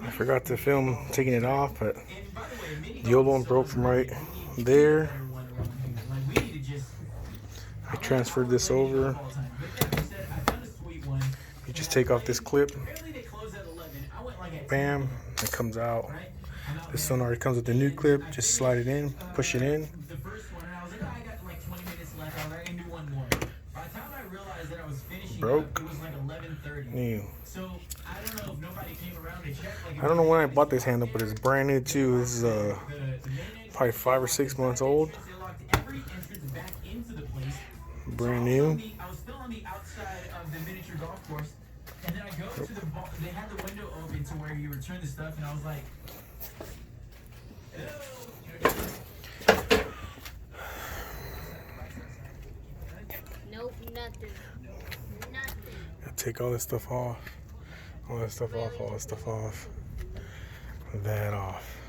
I forgot to film taking it off, but the old one broke from right there. I transferred this over. You just take off this clip. Bam, it comes out. This one already comes with the new clip. Just slide it in, push it in. Broke. New. I don't know when I bought this handle, but it's brand new too. This is probably 5 or 6 months old. Brand new. And then I go to the ball. They had the window open to where you return the stuff, and I was like, nope, nothing. Take all this stuff off. All that stuff off. All that stuff off. That off.